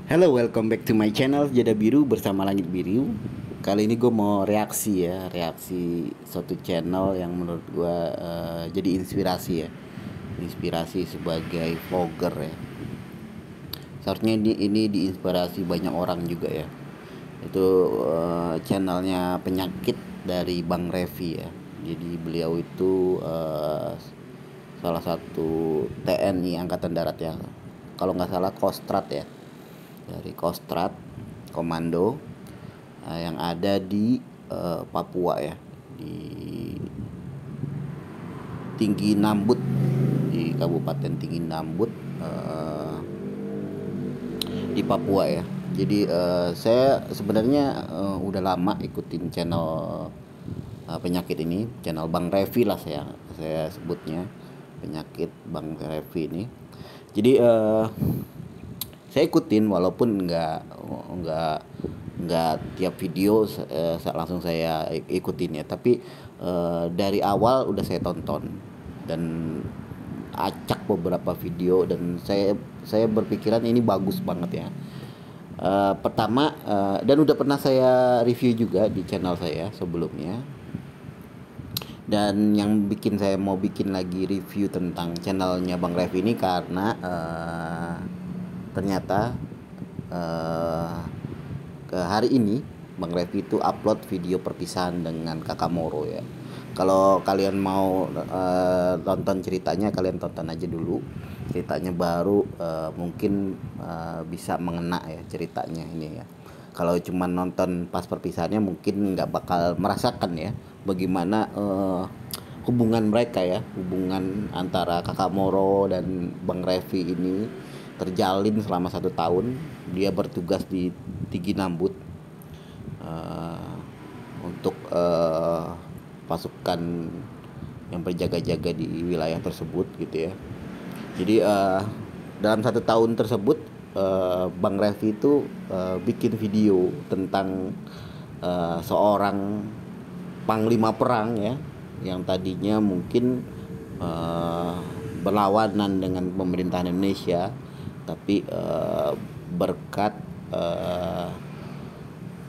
Hello, welcome back to my channel Jada Biru bersama Langit Biru. Kali ini gue mau reaksi suatu channel yang menurut gue jadi inspirasi sebagai vlogger ya. Seharusnya ini diinspirasi banyak orang juga ya. Itu channelnya Penyakit dari Bang Revi ya. Jadi beliau itu salah satu TNI Angkatan Darat ya. Kalau nggak salah Kostrad ya, dari Kostrad Komando yang ada di Papua ya, di Tinggi Nambut, di Kabupaten Tinggi Nambut, di Papua ya. Jadi saya sebenarnya udah lama ikutin channel Penyakit ini, channel Bang Revi lah saya sebutnya, Penyakit Bang Revi ini. Jadi saya ikutin walaupun nggak tiap video langsung saya ikutin ya, tapi dari awal udah saya tonton dan acak beberapa video, dan saya berpikiran ini bagus banget ya. Pertama, dan udah pernah saya review juga di channel saya sebelumnya, dan yang bikin saya mau bikin lagi review tentang channelnya Bang Revi ini karena ternyata ke hari ini Bang Revi itu upload video perpisahan dengan Kakak Moro ya. Kalau kalian mau tonton ceritanya, kalian tonton aja dulu ceritanya, baru mungkin bisa mengena ya ceritanya ini ya. Kalau cuma nonton pas perpisahannya mungkin nggak bakal merasakan ya bagaimana hubungan mereka ya, hubungan antara Kakak Moro dan Bang Revi ini terjalin selama 1 tahun. Dia bertugas di Tinggi Nambut untuk pasukan yang berjaga-jaga di wilayah tersebut gitu ya. Jadi dalam 1 tahun tersebut Bang Revi itu bikin video tentang seorang panglima perang ya, yang tadinya mungkin berlawanan dengan pemerintahan Indonesia, tapi berkat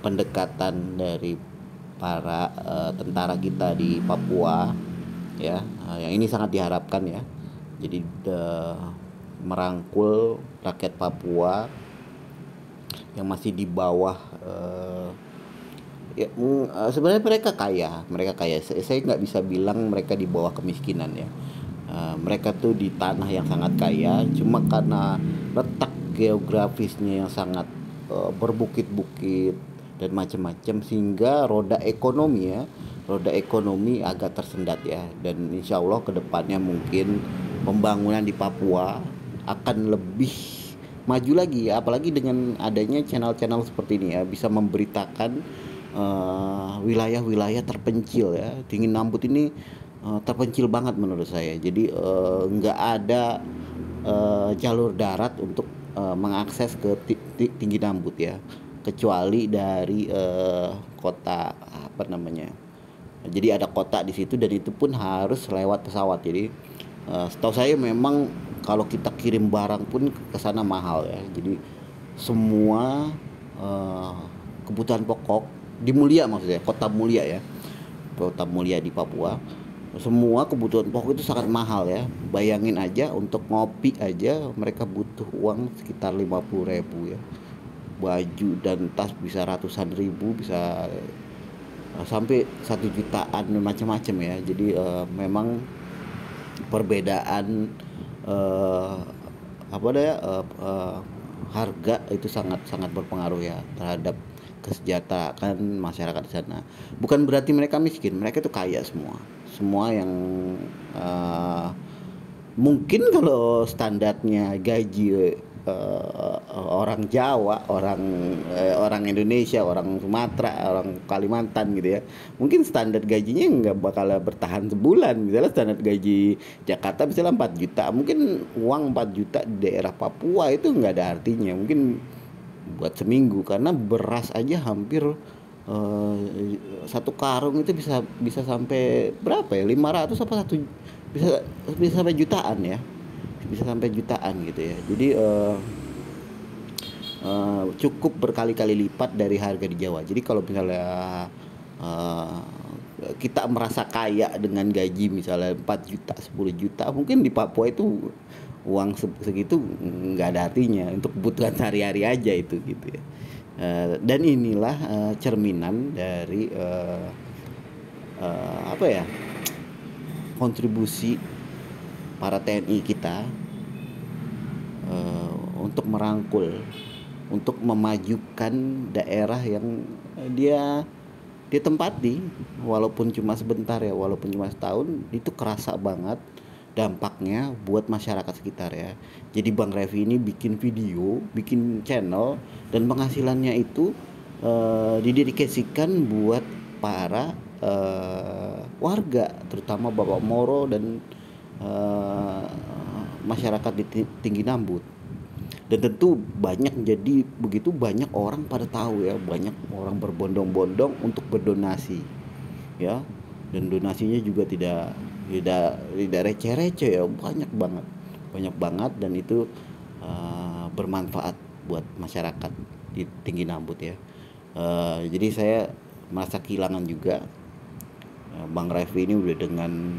pendekatan dari para tentara kita di Papua ya, yang ini sangat diharapkan ya. Jadi merangkul rakyat Papua yang masih di bawah ya, sebenarnya mereka kaya. Saya nggak bisa bilang mereka di bawah kemiskinan ya. Mereka tuh di tanah yang sangat kaya, cuma karena letak geografisnya yang sangat berbukit-bukit dan macam-macam, sehingga roda ekonomi agak tersendat ya. Dan insya Allah kedepannya mungkin pembangunan di Papua akan lebih maju lagi ya, apalagi dengan adanya channel-channel seperti ini ya, bisa memberitakan wilayah-wilayah terpencil ya. Tinggi Nambut ini terpencil banget menurut saya. Jadi nggak ada jalur darat untuk mengakses ke Tinggi Nambut ya, kecuali dari kota apa namanya. Jadi ada kota di situ, dan itu pun harus lewat pesawat. Jadi setahu saya memang kalau kita kirim barang pun ke sana mahal ya. Jadi semua kebutuhan pokok di Mulia, maksudnya Kota Mulia ya, Kota Mulia di Papua, semua kebutuhan pokok itu sangat mahal ya. Bayangin aja, untuk ngopi aja mereka butuh uang sekitar 50.000 ya. Baju dan tas bisa ratusan ribu, bisa sampai 1 jutaan dan macam-macam ya. Jadi memang perbedaan harga itu sangat berpengaruh ya terhadap kesejahteraan masyarakat di sana. Bukan berarti mereka miskin, mereka itu kaya semua yang mungkin kalau standarnya gaji orang Jawa, orang Indonesia, orang Sumatera, orang Kalimantan gitu ya, mungkin standar gajinya nggak bakal bertahan sebulan. Misalnya standar gaji Jakarta misalnya 4 juta, mungkin uang 4 juta di daerah Papua itu nggak ada artinya mungkin buat seminggu, karena beras aja hampir 1 karung itu bisa sampai berapa ya, 500 apa satu, bisa sampai jutaan ya, bisa sampai jutaan gitu ya. Jadi cukup berkali-kali lipat dari harga di Jawa. Jadi kalau misalnya eh, kita merasa kaya dengan gaji misalnya 4 juta, 10 juta, mungkin di Papua itu uang segitu nggak ada artinya untuk kebutuhan sehari-hari aja itu gitu ya. Dan inilah cerminan dari apa ya, kontribusi para TNI kita untuk merangkul, untuk memajukan daerah yang dia dia tempati, walaupun cuma sebentar ya, walaupun cuma setahun, itu kerasa banget dampaknya buat masyarakat sekitar ya. Jadi Bang Revi ini bikin video, bikin channel, dan penghasilannya itu didedikasikan buat para warga, terutama Bapak Moro dan eh, masyarakat di Tinggi Nambut. Dan tentu banyak, jadi begitu banyak orang pada tahu ya, banyak orang berbondong-bondong untuk berdonasi ya, dan donasinya juga tidak receh-receh ya, banyak banget dan itu bermanfaat buat masyarakat di Tinggi Nambut ya. Jadi saya merasa kehilangan juga. Bang Revi ini udah dengan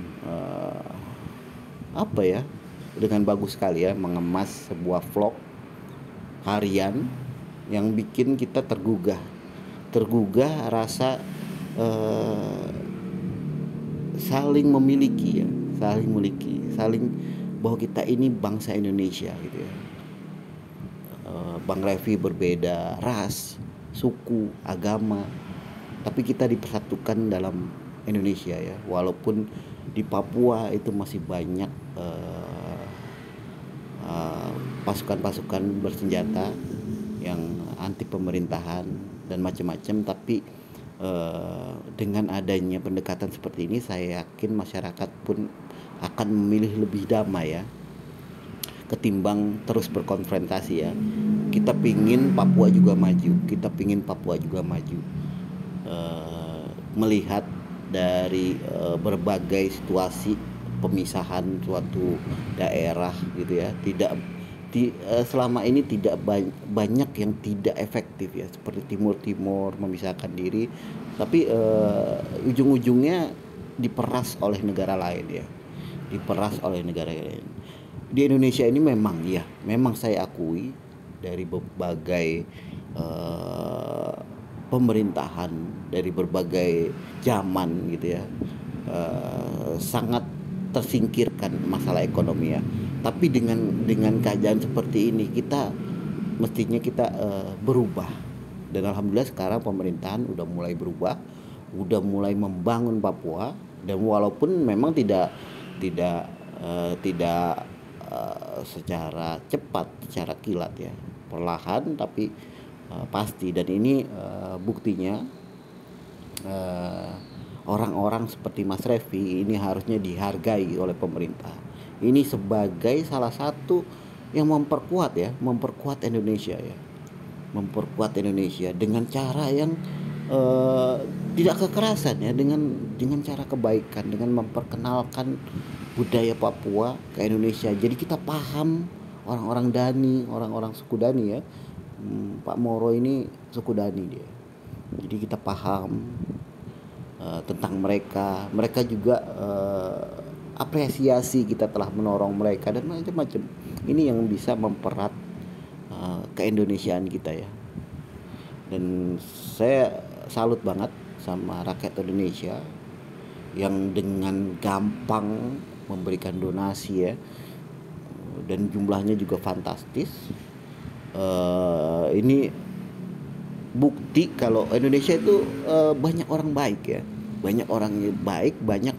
apa ya, dengan bagus sekali ya mengemas sebuah vlog harian yang bikin kita tergugah rasa eh, saling memiliki ya, saling bahwa kita ini bangsa Indonesia gitu ya. Bang Revi berbeda ras, suku, agama, tapi kita dipersatukan dalam Indonesia ya. Walaupun di Papua itu masih banyak uh, pasukan-pasukan bersenjata yang anti pemerintahan dan macam-macam, tapi dengan adanya pendekatan seperti ini saya yakin masyarakat pun akan memilih lebih damai ya, ketimbang terus berkonfrontasi ya. Kita pingin Papua juga maju, melihat dari berbagai situasi pemisahan suatu daerah gitu ya, selama ini tidak banyak yang tidak efektif ya, seperti Timur memisahkan diri, tapi ujung-ujungnya diperas oleh negara lain ya, di Indonesia ini. Memang saya akui dari berbagai pemerintahan, dari berbagai zaman gitu ya, sangat tersingkirkan masalah ekonomi ya. Tapi dengan keadaan seperti ini kita berubah, dan alhamdulillah sekarang pemerintahan udah mulai berubah, udah mulai membangun Papua, dan walaupun memang tidak secara cepat, secara kilat ya, perlahan tapi pasti. Dan ini buktinya eh, orang-orang seperti Mas Revi ini harusnya dihargai oleh pemerintah. Ini sebagai salah satu yang memperkuat Indonesia ya, dengan cara yang eh, tidak kekerasan ya, dengan cara kebaikan, dengan memperkenalkan budaya Papua ke Indonesia. Jadi kita paham orang-orang Dani, orang-orang suku Dani ya. Pak Moro ini suku Dani dia. Jadi kita paham tentang mereka juga apresiasi kita telah menolong mereka dan macam-macam. Ini yang bisa mempererat keindonesiaan kita ya. Dan saya salut banget sama rakyat Indonesia yang dengan gampang memberikan donasi ya, dan jumlahnya juga fantastis. Ini bukti kalau Indonesia itu banyak orang baik ya, banyak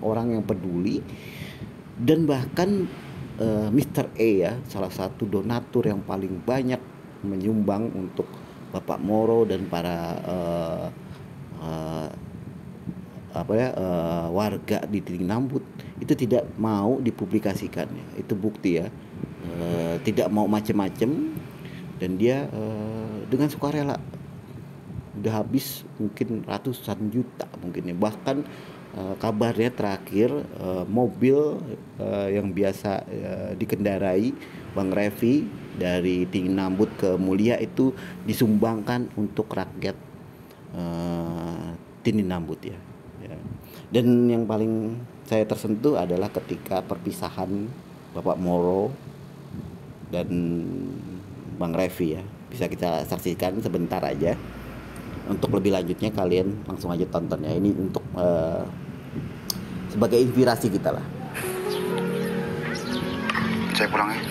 orang yang peduli. Dan bahkan Mr. E ya, salah satu donatur yang paling banyak menyumbang untuk Bapak Moro dan para warga di Tinggi Nambut, itu tidak mau dipublikasikan ya. Itu bukti ya, tidak mau macem-macem, dan dia dengan sukarela udah habis mungkin ratusan juta mungkin ya. Bahkan kabarnya terakhir mobil yang biasa dikendarai Bang Revi dari Tinggi Nambut ke Mulia itu disumbangkan untuk rakyat Tinggi Nambut ya. Dan yang paling saya tersentuh adalah ketika perpisahan Bapak Moro dan Bang Revi ya. Bisa kita saksikan sebentar aja. Untuk lebih lanjutnya kalian langsung aja tonton ya. Ini untuk sebagai inspirasi kita lah. Saya pulang ya.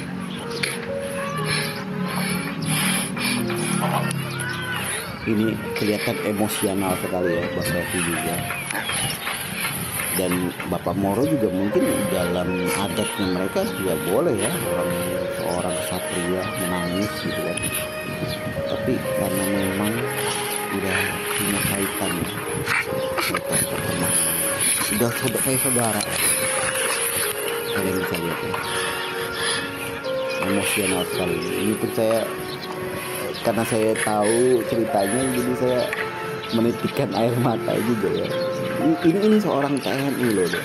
Ini kelihatan emosional sekali ya Bang Revi juga. Dan Bapak Moro juga mungkin dalam adatnya mereka juga boleh ya seorang ksatria menangis gitu kan. Tapi karena memang udah punya kaitan ya, kaitan terkenal, udah kayak saudara, kalian bisa lihat ya, emosional sekali. Ini pun saya, karena saya tahu ceritanya, jadi saya menitikkan air mata juga ya. Ini seorang TNI loh deh,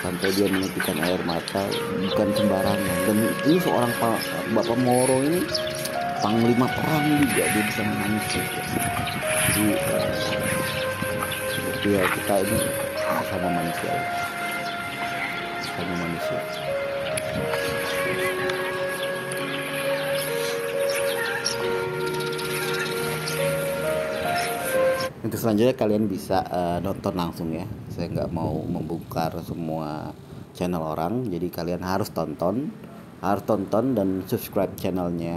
sampai dia menitikkan air mata, bukan sembarangan. Dan ini seorang Bapak Moro ini panglima perang juga, dia bisa menangis juga. Jadi ya kita ini sama manusia, sama manusia. Untuk selanjutnya kalian bisa nonton langsung ya. Saya nggak mau membongkar semua channel orang, jadi kalian harus tonton dan subscribe channelnya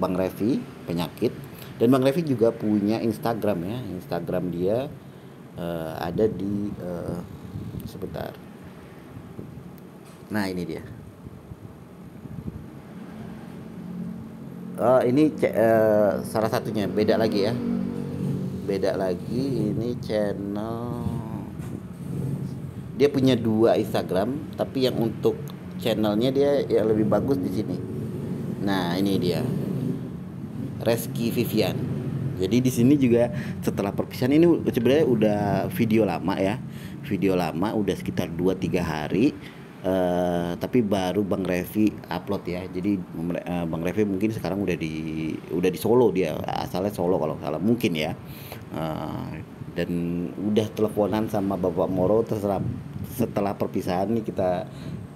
Bang Revi Penyakit. Dan Bang Revi juga punya Instagram ya. Instagram dia ada di sebentar. Nah ini dia. Ini salah satunya, beda lagi ya. Beda lagi, ini channel, dia punya 2 Instagram, tapi yang untuk channelnya dia yang lebih bagus di sini. Nah ini dia, Reski Vivian. Jadi di sini juga setelah perpisahan ini sebenarnya udah video lama ya, udah sekitar 2-3 hari. Tapi baru Bang Revi upload ya. Jadi Bang Revi mungkin sekarang udah di Solo, dia asalnya Solo kalau salah mungkin ya. Dan udah teleponan sama Bapak Moro setelah perpisahan nih, kita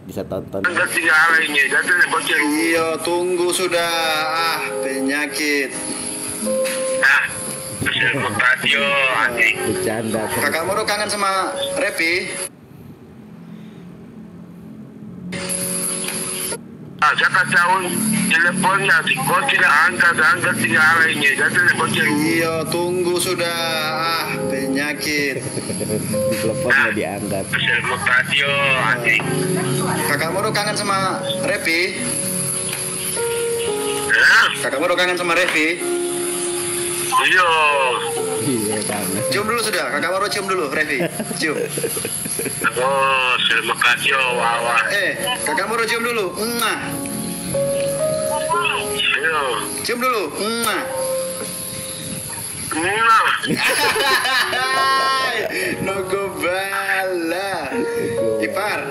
bisa tonton. Iya, tunggu sudah. Penyakit. Bercanda. Kakak Moro kangen sama Revi. Saka tahun teleponnya si kau tidak angkat tinggal ini, jadi teleponnya. Iya, tunggu sudah. Penyakit. Di telepon nggak diangkat. Kakak Moro kangen sama Revi. Kakak Moro kangen sama Revi. Iya. Iya kangen. Cium dulu sudah. Kakak Moro cium dulu Revi. Cium. Oh, terima kasih Wawa. Kakak Moro cium dulu. Iya. Cium dulu. Nogo bala. Ipar.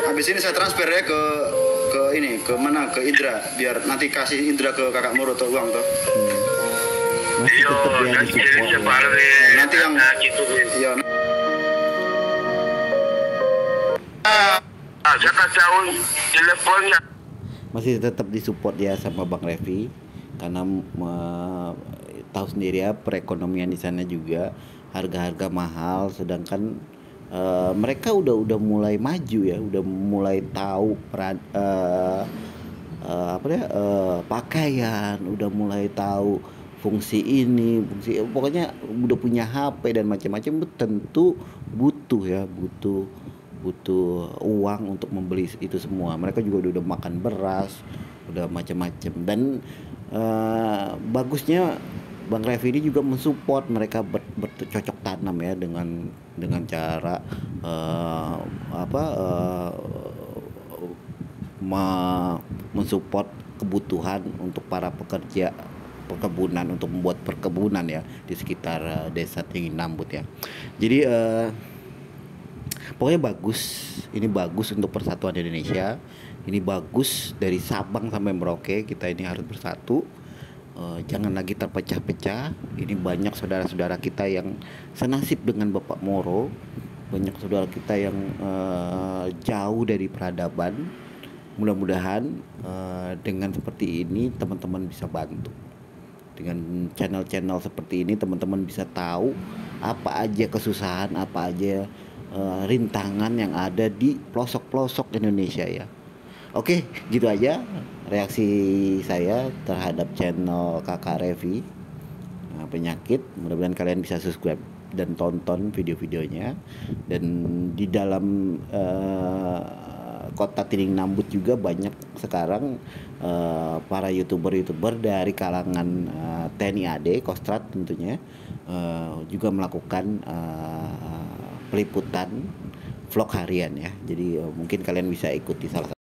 Habis ini saya transfer ya ke Indra, biar nanti kasih Indra ke Kakak Moro tuh uang tuh. Masih tetap ya di support ya. Nanti yang iya. Saka tahun teleponnya. Masih tetap disupport ya sama Bang Revi, karena tahu sendiri ya perekonomian di sana juga harga-harga mahal, sedangkan mereka udah mulai maju ya, udah mulai tahu pakaian, udah mulai tahu fungsi ini, pokoknya udah punya HP dan macam-macam. Tentu butuh uang untuk membeli itu semua. Mereka juga udah makan beras, udah macam-macam. Dan bagusnya Bang Revi ini juga mensupport mereka bercocok tanam ya, dengan cara mensupport kebutuhan untuk para pekerja perkebunan, untuk membuat perkebunan ya di sekitar desa Tinggi Nambut ya. Jadi Pokoknya bagus, ini bagus untuk persatuan Indonesia. Ini bagus dari Sabang sampai Merauke, kita ini harus bersatu. Jangan lagi terpecah-pecah. Ini banyak saudara-saudara kita yang senasib dengan Bapak Moro, banyak saudara kita yang jauh dari peradaban. Mudah-mudahan dengan seperti ini teman-teman bisa bantu. Dengan channel-channel seperti ini teman-teman bisa tahu apa aja kesusahan, apa aja rintangan yang ada di pelosok-pelosok Indonesia ya. Oke, gitu aja reaksi saya terhadap channel Kakak Revi penyakit. Mudah-mudahan kalian bisa subscribe dan tonton video-videonya. Dan di dalam kota Tining Nambut juga banyak sekarang para youtuber dari kalangan TNI AD, Kostrad tentunya juga melakukan peliputan vlog harian ya. Jadi mungkin kalian bisa ikuti salah satu